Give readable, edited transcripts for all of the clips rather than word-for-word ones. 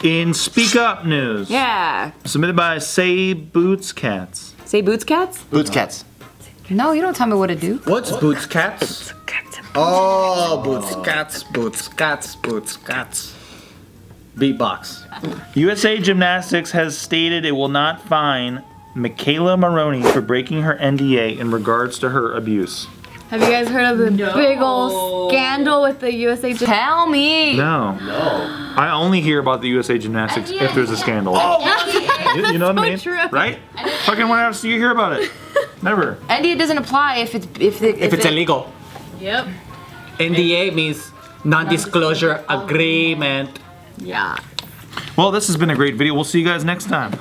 In Speak Up News. Yeah. Submitted by Say Boots Cats. Say Boots Cats? Boots Cats. No, you don't tell me what to do. What's Boots Cats? Oh, Boots Cats, Boots Cats, Boots Cats. Beatbox. USA Gymnastics has stated it will not fine McKayla Maroney for breaking her NDA in regards to her abuse. Have you guys heard of the big old scandal with the USA Gymnastics? Tell me. No. I only hear about the USA Gymnastics if there's a scandal. You know what I mean? True. Right? Fucking when else do you hear about it? Never. NDA doesn't apply if If it's illegal. Yep. NDA means non-disclosure agreement. Yeah. Well, this has been a great video. We'll see you guys next time.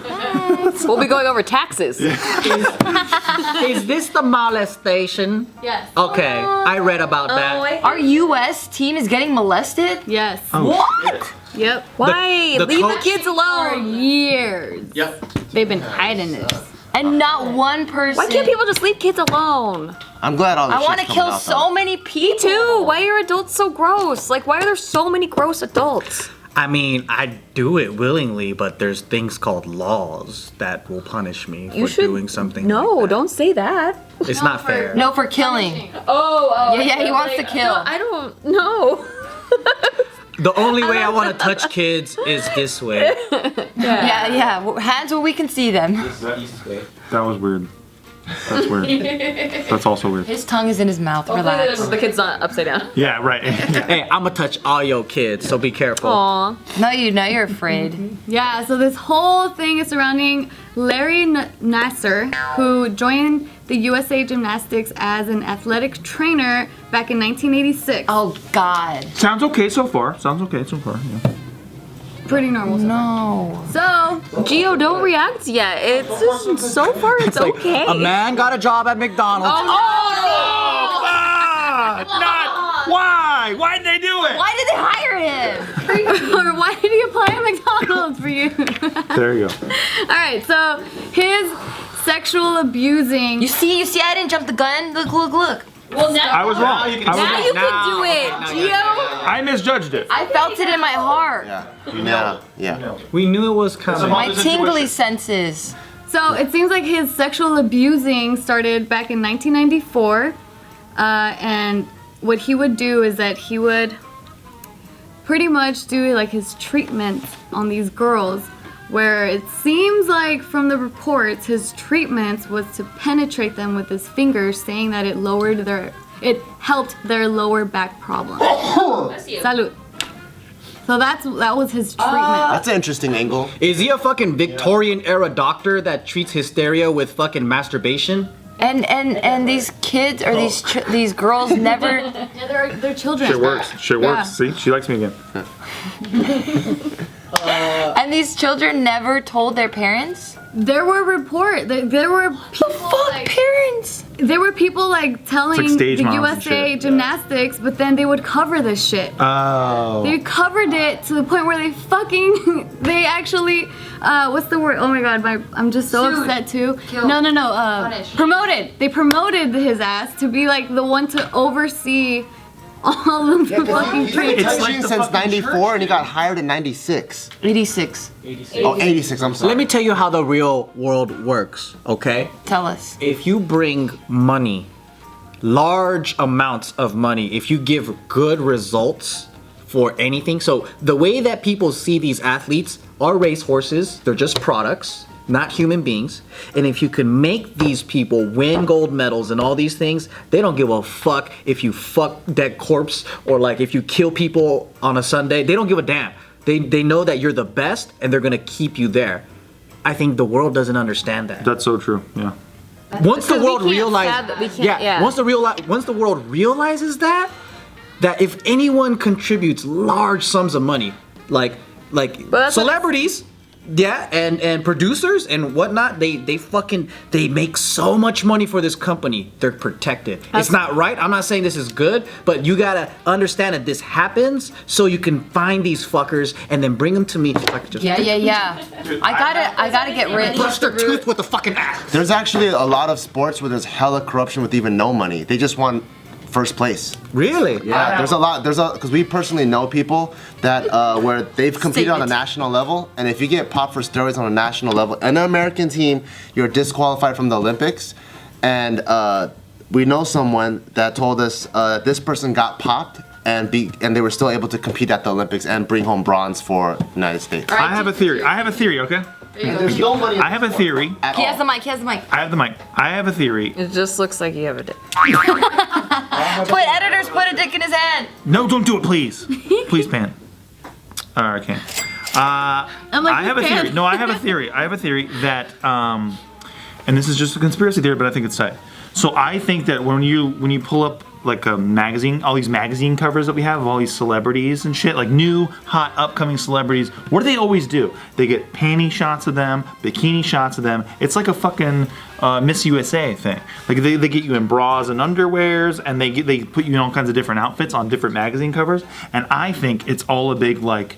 We'll be going over taxes. Is this the molestation? Yes. Okay, I read about that. Our U.S. team is getting molested? Yes. What? Yep. Why? the Leave the coach- kids For alone. years. Yep. They've been hiding this. And not one person. Why can't people just leave kids alone? I'm glad all this I want to shit's kill coming out, so many people. Too. Why are adults so gross? Like, why are there so many gross adults? I mean, I do it willingly, but there's things called laws that will punish me for doing something. No, like that. don't say that. It's not fair. No, for killing. Oh. Yeah, he wants to kill. I don't know. The only way I want to touch kids is this way. Yeah. Hands where we can see them. That was weird. That's weird. That's also weird. His tongue is in his mouth. Relax. The kid's not upside down. Yeah, right. Hey, I'm gonna touch all your kids, so be careful. Aw. No, you're afraid. Yeah, so this whole thing is surrounding Larry Nasser, who joined the USA Gymnastics as an athletic trainer back in 1986. Oh God. Sounds okay so far. Sounds okay so far. Yeah. Pretty normal. No. So, Gio, don't react yet. It's just, so far it's okay. A man got a job at McDonald's. Why? Why did they do it? Why did they hire him? or why did he apply at McDonald's for you? There you go. All right, so his sexual abusing. You see, I didn't jump the gun. Look. Well, now I was wrong. Now you can do it, Gio. I misjudged it. I felt it in my heart. Yeah. We knew it was coming. My tingly senses. So it seems like his sexual abusing started back in 1994, and what he would do is that he would pretty much do like his treatments on these girls, where it seems like from the reports his treatments was to penetrate them with his fingers, saying that it helped their lower back problems. Salud. So that was his treatment. That's an interesting angle. Is he a fucking Victorian era doctor that treats hysteria with fucking masturbation? And these kids or these girls never. Yeah, they're children. Shit works. Shit Yeah. works. See, she likes me again. And these children never told their parents. There were there were people Parents. There were people like telling It's like stage the moms and USA shit. Gymnastics, but then they would cover this shit. Oh. They covered it to the point where they actually, what's the word? Oh my god, I'm just so upset too. Killed. No, Punished. promoted. They promoted his ass to be like the one to oversee all of the fucking He's been treatments. touching since 94 and he got hired in 96. 86. Oh, 86, I'm sorry. Let me tell you how the real world works, okay? Tell us. If you bring money, large amounts of money, if you give good results for anything, so the way that people see these athletes are racehorses, they're just products, not human beings. And if you can make these people win gold medals and all these things, they don't give a fuck if you fuck that corpse or like if you kill people on a Sunday. They don't give a damn. They know that you're the best and they're gonna keep you there. I think the world doesn't understand that. That's so true. Yeah. Once the world can't realizes, fathom- we can't- yeah. once the world realizes that if anyone contributes large sums of money, like that's celebrities, yeah, and producers and whatnot, they make so much money for this company. They're protected. It's not right. I'm not saying this is good, but you gotta understand that this happens so you can find these fuckers and then bring them to me. Yeah. I gotta get rich. Brush their tooth with the fucking axe. There's actually a lot of sports where there's hella corruption with even no money. They just want first place. Really? Yeah, because we personally know people that where they've competed on a national level, and if you get popped for steroids on a national level, an American team, you're disqualified from the Olympics, and we know someone that told us this person got popped, and they were still able to compete at the Olympics and bring home bronze for the United States. I have a theory, okay? There's no money. I have a theory. He has the mic. He has the mic. I have the mic. I have a theory. It just looks like you have a dick. Editors, put a dick in his hand. No, don't do it, please. Please, Pan. I can't. I have a theory. No, I have a theory. I have a theory that, and this is just a conspiracy theory, but I think it's tight. So I think that when you pull up like a magazine, all these magazine covers that we have of all these celebrities and shit, like new, hot, upcoming celebrities, what do they always do? They get panty shots of them, bikini shots of them. It's like a fucking Miss USA thing. Like they get you in bras and underwears, and they put you in all kinds of different outfits on different magazine covers. And I think it's all a big like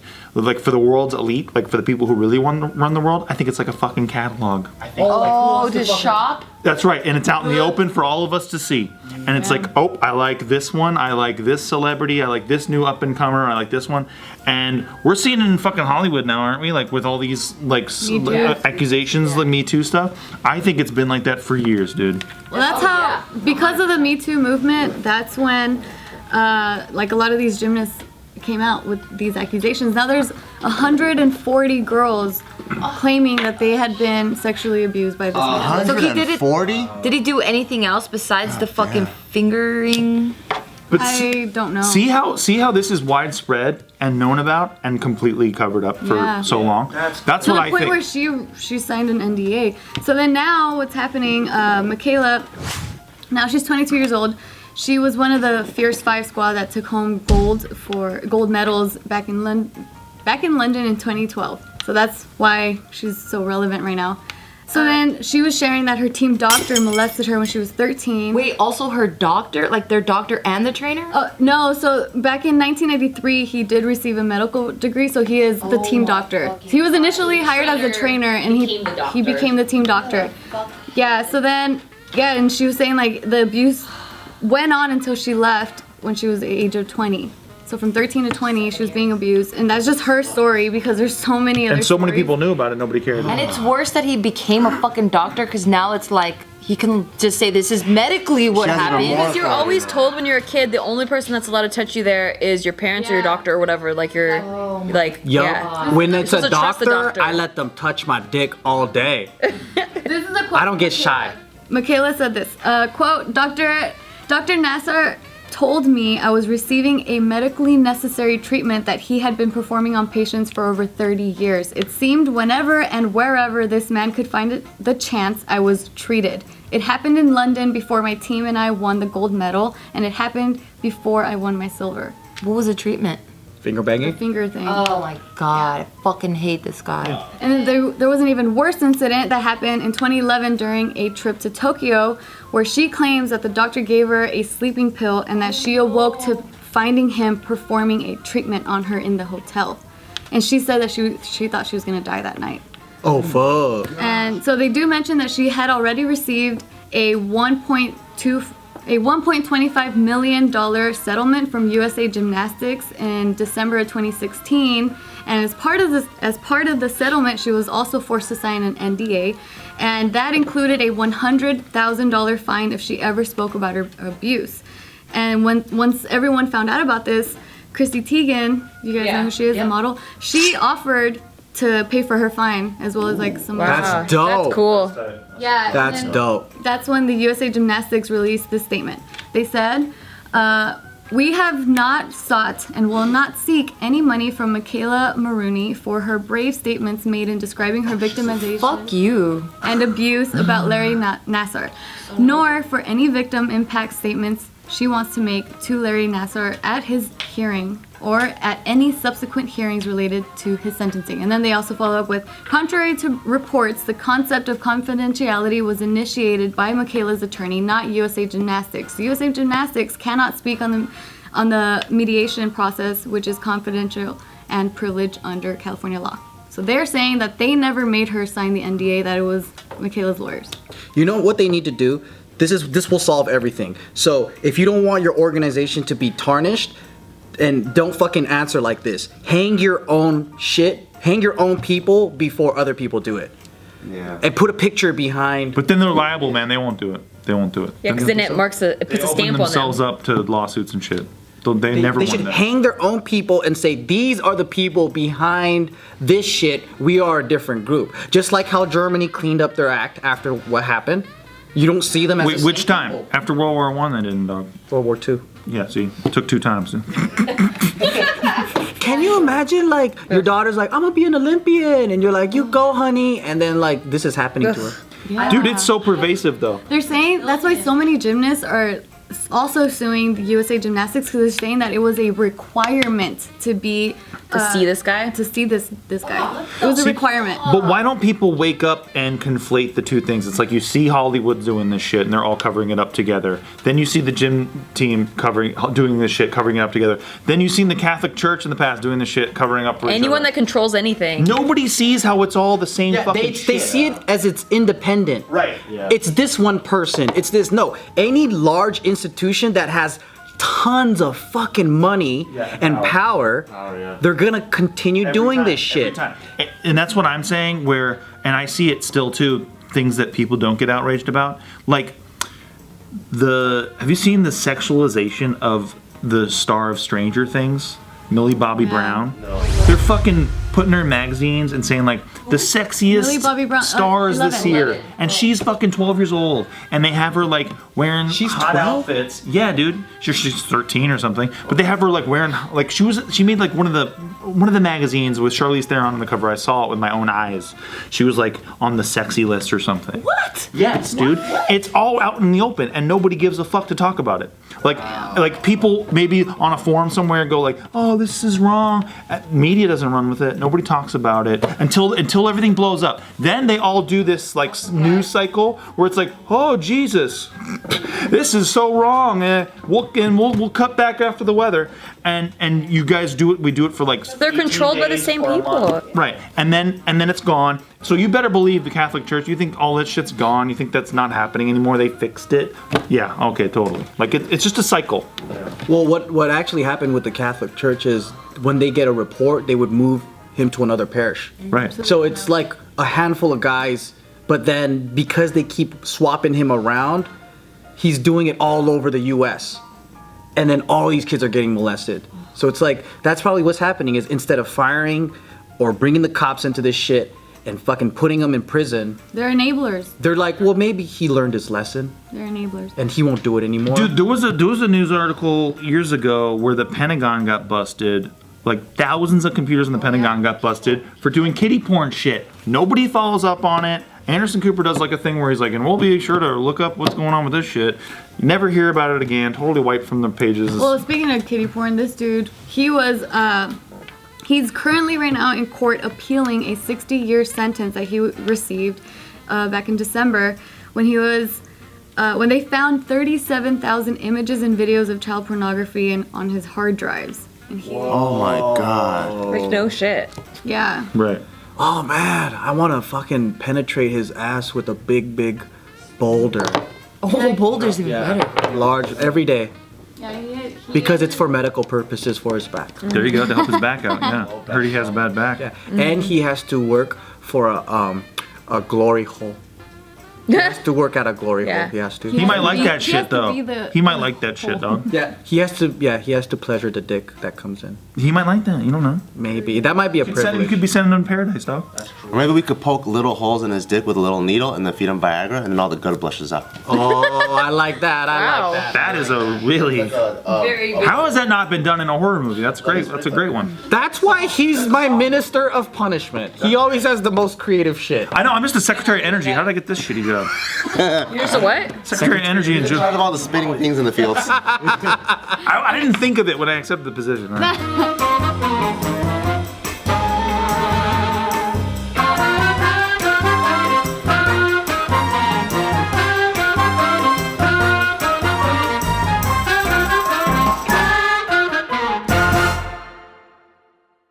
for the world's elite, like for the people who really want to run the world. I think it's like a fucking catalog. I think. Oh, to shop? That's right, and it's out in the open for all of us to see. And it's like, oh, I like this one, I like this celebrity, I like this new up and comer, I like this one. And we're seeing it in fucking Hollywood now, aren't we? Like with all these like accusations, like Me Too stuff. I think it's been like that for years, dude. Well, that's how, because of the Me Too movement, that's when like a lot of these gymnasts came out with these accusations. Now there's 140 girls claiming that they had been sexually abused by this man. So he did it. 140? Did he do anything else besides the fucking fingering? But I don't know. See how this is widespread and known about and completely covered up for so long. That's to what the I point think. where she signed an NDA. So then now what's happening? McKayla, now she's 22 years old. She was one of the Fierce 5 squad that took home gold medals back in London in 2012. So that's why she's so relevant right now. So then she was sharing that her team doctor molested her when she was 13. Wait, also her doctor? Like their doctor and the trainer? No, so back in 1993, he did receive a medical degree, so he is the team doctor. Okay. He was initially hired as a trainer, and he became the team doctor. Yeah, so then, and she was saying like the abuse went on until she left when she was the age of 20. So from 13 to 20, she was being abused, and that's just her story because there's so many other And so many stories. people knew about it, nobody cared. And it's worse that he became a fucking doctor because now it's like he can just say this is medically what She has happened. remorse. Because you're always told when you're a kid, the only person that's allowed to touch you there is your parents or your doctor or whatever. Like you're, like, Yo, yeah. when it's You're a supposed to trust the doctor, doctor. I let them touch my dick all day. This is a quote. I don't get shy. McKayla said this, quote, Dr. Nasser told me I was receiving a medically necessary treatment that he had been performing on patients for over 30 years. It seemed whenever and wherever this man could find the chance, I was treated. It happened in London before my team and I won the gold medal, and it happened before I won my silver. What was the treatment? Finger banging? Finger thing. Oh my god, I fucking hate this guy. And there was an even worse incident that happened in 2011 during a trip to Tokyo, where she claims that the doctor gave her a sleeping pill and that she awoke to finding him performing a treatment on her in the hotel. And she said that she thought she was gonna die that night. Oh, fuck. And so they do mention that she had already received a $1.25 million settlement from USA Gymnastics in December of 2016, and as part of the settlement, she was also forced to sign an NDA, and that included a $100,000 fine if she ever spoke about her abuse. And once everyone found out about this, Chrissy Teigen, you guys know who she is, the model, she offered to pay for her fine as well as like some. That's dope. That's cool. Yeah, That's dope. That's when the USA Gymnastics released this statement. They said, we have not sought and will not seek any money from McKayla Maroney for her brave statements made in describing her victimization Fuck you. and abuse about Larry Nassar, nor for any victim impact statements she wants to make to Larry Nassar at his hearing or at any subsequent hearings related to his sentencing. And then they also follow up with, contrary to reports, the concept of confidentiality was initiated by McKayla's attorney, not USA Gymnastics. USA Gymnastics cannot speak on the mediation process, which is confidential and privileged under California law. So they're saying that they never made her sign the NDA, that it was McKayla's lawyers. You know what they need to do? This will solve everything. So if you don't want your organization to be tarnished, and don't fucking answer like this. Hang your own shit. Hang your own people before other people do it. Yeah. And put a picture behind. But then they're liable, man. They won't do it. Yeah, because then it puts a They stamp open on themselves them. up to lawsuits and shit. They never They won should that. hang their own people and say, these are the people behind this shit. We are a different group. Just like how Germany cleaned up their act after what happened. You don't see them as Wait, which time? After World War One, they didn't, dog. World War II. Yeah, see, it took 2 times. Can you imagine, like, your daughter's like, I'm gonna be an Olympian, and you're like, you go, honey, and then, like, this is happening to her. Yeah. Dude, it's so pervasive, though. They're saying that's why so many gymnasts are also suing the USA Gymnastics because they're saying that it was a requirement to be To see this guy? to see this guy. It was a requirement. But why don't people wake up and conflate the two things? It's like you see Hollywood doing this shit and they're all covering it up together. Then you see the gym team doing this shit, covering it up together. Then you've seen the Catholic Church in the past doing this shit, covering up for each Anyone other. that controls anything. Nobody sees how it's all the same fucking They shit. see it as it's independent. Right, yeah. It's this one person. It's this. No. Any large institution that has tons of fucking money and power, they're gonna continue doing this shit. And that's what I'm saying, where, and I see it still too, things that people don't get outraged about. Like, have you seen the sexualization of the star of Stranger Things? Millie Bobby Brown. No. They're fucking putting her in magazines and saying like the sexiest Millie Bobby Brown, stars this year, and she's fucking 12 years old, and they have her like wearing hot 12? outfits. Yeah, dude, she's 13 or something, but they have her like wearing like she made like one of the magazines with Charlize Theron on the cover. I saw it with my own eyes. She was like on the sexy list or something. What? Yes, dude. It's all out in the open, and nobody gives a fuck to talk about it. Like people maybe on a forum somewhere go like, oh, this is wrong. Media doesn't run with it. Nobody talks about it until everything blows up. Then they all do this like news cycle where it's like, oh Jesus, this is so wrong. We'll cut back after the weather. And you guys do it. We do it for like. They're controlled by the same people. Right, and then it's gone. So you better believe the Catholic Church. You think all that shit's gone? You think that's not happening anymore? They fixed it? Yeah. Okay. Totally. Like it's just a cycle. Well, what actually happened with the Catholic Church is when they get a report, they would move him to another parish. Right. So it's like a handful of guys, but then because they keep swapping him around, he's doing it all over the U.S. And then all these kids are getting molested. So it's like, that's probably what's happening is instead of firing or bringing the cops into this shit and fucking putting them in prison, They're enablers. they're like, well, maybe he learned his lesson They're enablers. and he won't do it anymore. Dude, there was a news article years ago where the Pentagon got busted. Like thousands of computers in the Pentagon got busted for doing kiddie porn shit. Nobody follows up on it. Anderson Cooper does like a thing where he's like, and we'll be sure to look up what's going on with this shit. You never hear about it again. Totally wiped from the pages. Well, speaking of kiddie porn, this dude, he's currently right now in court appealing a 60-year sentence that he received back in December when when they found 37,000 images and videos of child pornography on his hard drives. And Oh my god. Like, no shit. yeah. Right. Oh man, I want to fucking penetrate his ass with a big boulder. Oh, Boulder's even better. Large, every day. Yeah, he Because it's for medical purposes for his back. There you go, to help his back out. Yeah. I heard he has a bad back. Yeah. And he has to work for a glory hole. He has to work at a glory Yeah. hole. He has to. He might like that he has shit to though. be the- He might like that shit, dog. Yeah, he has to. Yeah, he has to pleasure the dick that comes in. He might like that. You don't know. Maybe that might be a You privilege. could be sending him to paradise, dog. Or maybe we could poke little holes in his dick with a little needle and then feed him Viagra and then all the good blushes out. Oh, I like that. I Wow. like that. That is a really. Very good. How has that not been done in a horror movie? That's great. That's a great one. That's why he's my minister of punishment. He always has the most creative shit. I know. I'm just a Secretary of Energy. How did I get this shitty job? You're just a what? Secretary of Energy and Tired of all the spitting things in the fields. I didn't think of it when I accepted the position. Right?